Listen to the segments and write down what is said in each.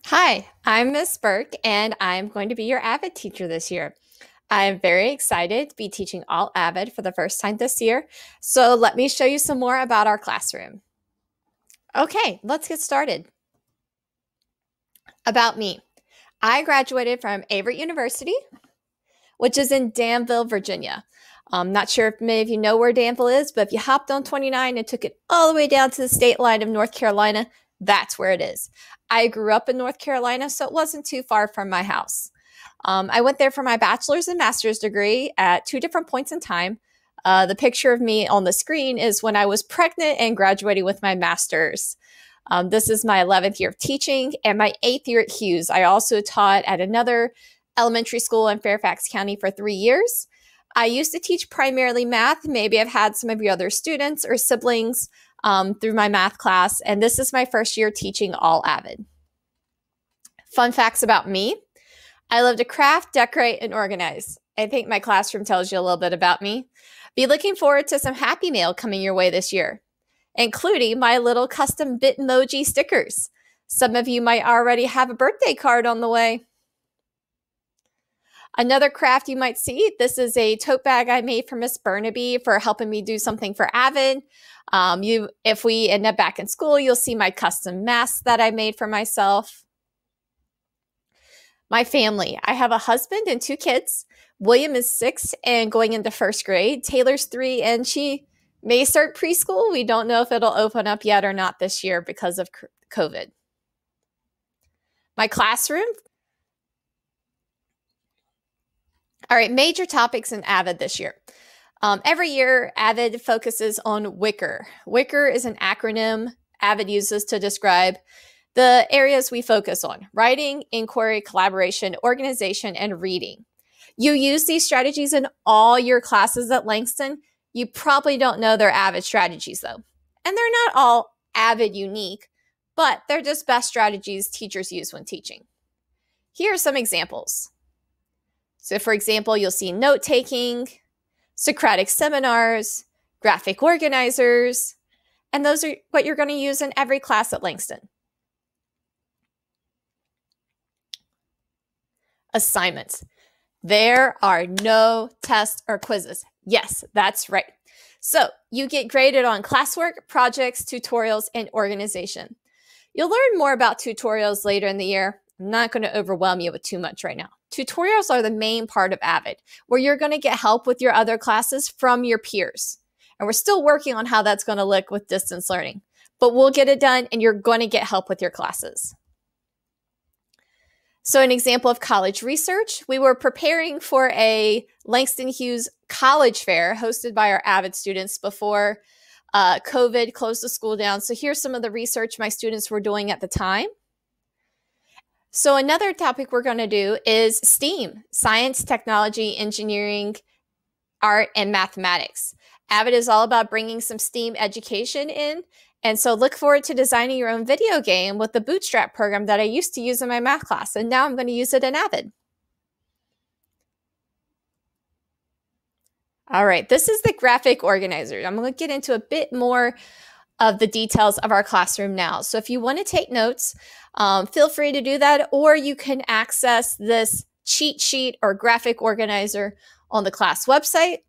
Hi, I'm Miss Burke, and I'm going to be your AVID teacher this year. I'm very excited to be teaching all AVID for the first time this year. So let me show you some more about our classroom. Okay, let's get started. About me. I graduated from AVID University, which is in Danville, Virginia. I'm not sure if many of you know where Danville is, but if you hopped on 29 and took it all the way down to the state line of North Carolina, that's where it is. I grew up in North Carolina, so it wasn't too far from my house. I went there for my bachelor's and master's degree at two different points in time. The picture of me on the screen is when I was pregnant and graduating with my master's. This is my 11th year of teaching and my 8th year at Hughes. I also taught at another elementary school in Fairfax County for 3 years. I used to teach primarily math. Maybe I've had some of your other students or siblings through my math class, and this is my first year teaching all AVID. Fun facts about me. I love to craft, decorate, and organize. I think my classroom tells you a little bit about me. Be looking forward to some Happy Mail coming your way this year, including my little custom Bitmoji stickers. Some of you might already have a birthday card on the way. Another craft you might see, this is a tote bag I made for Miss Burnaby for helping me do something for AVID. If we end up back in school, you'll see my custom mask that I made for myself. My family. I have a husband and 2 kids. William is 6 and going into 1st grade. Taylor's 3 and she may start preschool. We don't know if it'll open up yet or not this year because of COVID. My classroom. All right, major topics in AVID this year. Every year, AVID focuses on WICR. WICR is an acronym AVID uses to describe the areas we focus on: writing, inquiry, collaboration, organization, and reading. You use these strategies in all your classes at Langston. You probably don't know their AVID strategies, though. And they're not all AVID unique, but they're just best strategies teachers use when teaching. Here are some examples. So for example, you'll see note-taking, Socratic seminars, graphic organizers, and those are what you're going to use in every class at Langston. Assignments. There are no tests or quizzes. Yes, that's right. So you get graded on classwork, projects, tutorials, and organization. You'll learn more about tutorials later in the year. I'm not going to overwhelm you with too much right now. Tutorials are the main part of AVID, where you're going to get help with your other classes from your peers. And we're still working on how that's going to look with distance learning, but we'll get it done and you're going to get help with your classes. So an example of college research, we were preparing for a Langston Hughes college fair hosted by our AVID students before COVID closed the school down. So here's some of the research my students were doing at the time. So another topic we're going to do is STEAM, science, technology, engineering, art, and mathematics. AVID is all about bringing some STEAM education in. And so look forward to designing your own video game with the Bootstrap program that I used to use in my math class. And now I'm going to use it in AVID. All right, this is the graphic organizer. I'm going to get into a bit more of the details of our classroom now. So if you want to take notes, feel free to do that, or you can access this cheat sheet or graphic organizer on the class website,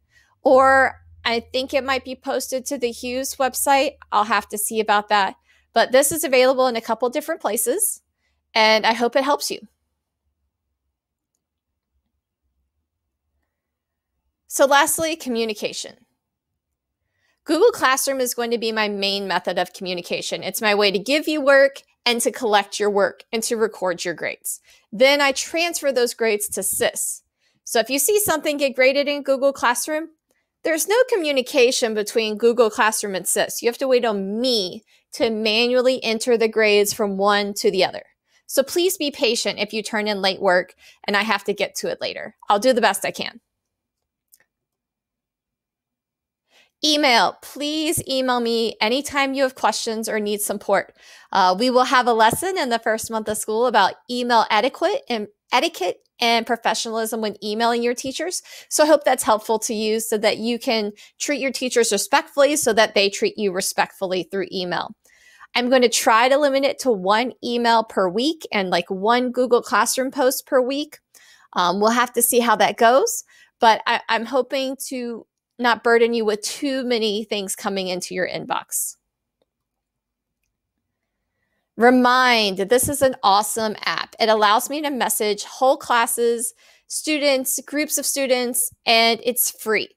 or I think it might be posted to the Hughes website. I'll have to see about that. But this is available in a couple different places, and I hope it helps you. So lastly, communication. Google Classroom is going to be my main method of communication. It's my way to give you work and to collect your work and to record your grades. Then I transfer those grades to SIS. So if you see something get graded in Google Classroom, there's no communication between Google Classroom and SIS. You have to wait on me to manually enter the grades from one to the other. So please be patient if you turn in late work and I have to get to it later. I'll do the best I can. Email. Please email me anytime you have questions or need support. We will have a lesson in the first month of school about email etiquette and professionalism when emailing your teachers. So I hope that's helpful to you so that you can treat your teachers respectfully so that they treat you respectfully through email. I'm going to try to limit it to 1 email per week and like 1 Google Classroom post per week. We'll have to see how that goes, but I'm hoping to not burden you with too many things coming into your inbox. Remind, this is an awesome app. It allows me to message whole classes, students, groups of students, and it's free.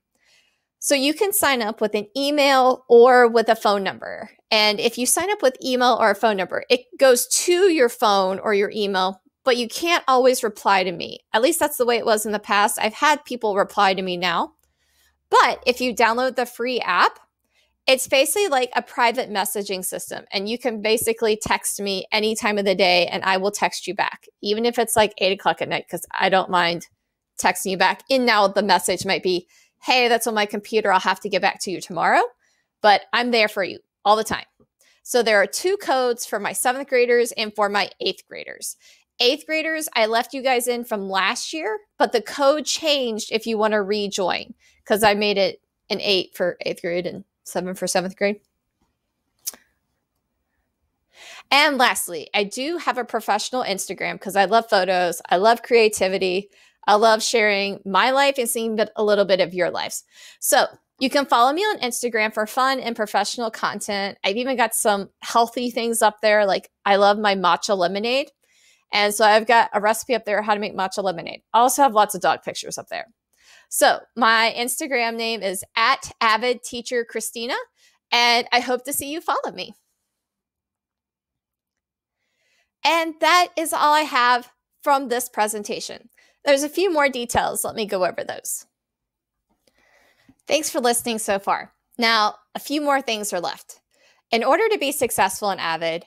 So you can sign up with an email or with a phone number. And if you sign up with email or a phone number, it goes to your phone or your email, but you can't always reply to me. At least that's the way it was in the past. I've had people reply to me now. But if you download the free app, it's basically like a private messaging system. And you can basically text me any time of the day and I will text you back, even if it's like 8 o'clock at night, because I don't mind texting you back. And now the message might be, hey, that's on my computer. I'll have to get back to you tomorrow. But I'm there for you all the time. So there are 2 codes for my 7th graders and for my 8th graders. 8th graders, I left you guys in from last year, but the code changed if you want to rejoin because I made it an 8 for 8th grade and 7 for 7th grade. And lastly, I do have a professional Instagram because I love photos. I love creativity. I love sharing my life and seeing a little bit of your lives. So you can follow me on Instagram for fun and professional content. I've even got some healthy things up there. Like I love my matcha lemonade. And so I've got a recipe up there how to make matcha lemonade. I also have lots of dog pictures up there. So my Instagram name is @AVIDTeacherChristina, and I hope to see you follow me. And that is all I have from this presentation. There's a few more details. Let me go over those. Thanks for listening so far. Now, a few more things are left. In order to be successful in AVID,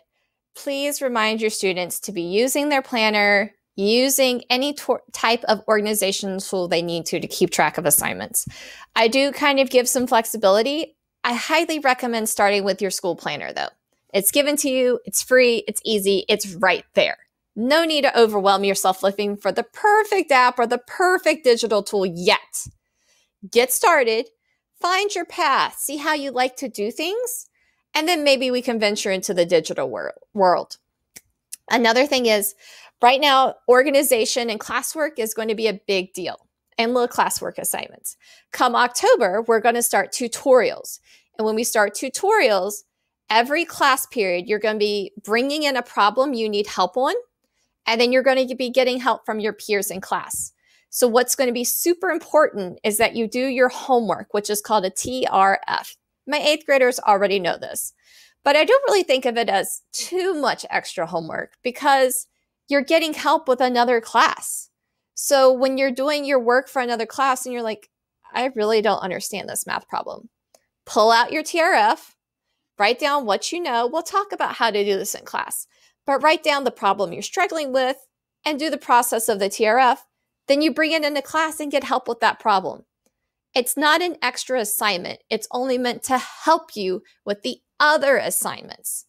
please remind your students to be using their planner, using any type of organization tool they need to keep track of assignments. I do kind of give some flexibility. I highly recommend starting with your school planner though. It's given to you, it's free, it's easy, it's right there. No need to overwhelm yourself looking for the perfect app or the perfect digital tool yet. Get started, find your path, see how you like to do things, and then maybe we can venture into the digital world. Another thing is, right now, organization and classwork is going to be a big deal, and little classwork assignments. Come October, we're going to start tutorials. And when we start tutorials, every class period, you're going to be bringing in a problem you need help on, and then you're going to be getting help from your peers in class. So what's going to be super important is that you do your homework, which is called a TRF. My 8th graders already know this, but I don't really think of it as too much extra homework because you're getting help with another class. So when you're doing your work for another class and you're like, I really don't understand this math problem, pull out your TRF, write down what you know. We'll talk about how to do this in class, but write down the problem you're struggling with and do the process of the TRF. Then you bring it into class and get help with that problem. It's not an extra assignment. It's only meant to help you with the other assignments.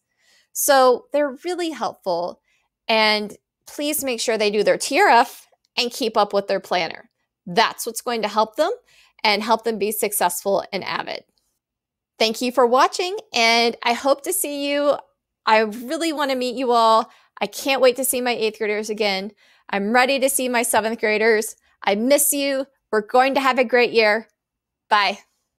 So they're really helpful. And please make sure they do their TRF and keep up with their planner. That's what's going to help them and help them be successful in AVID. Thank you for watching, and I hope to see you. I really want to meet you all. I can't wait to see my 8th graders again. I'm ready to see my 7th graders. I miss you. We're going to have a great year. Bye.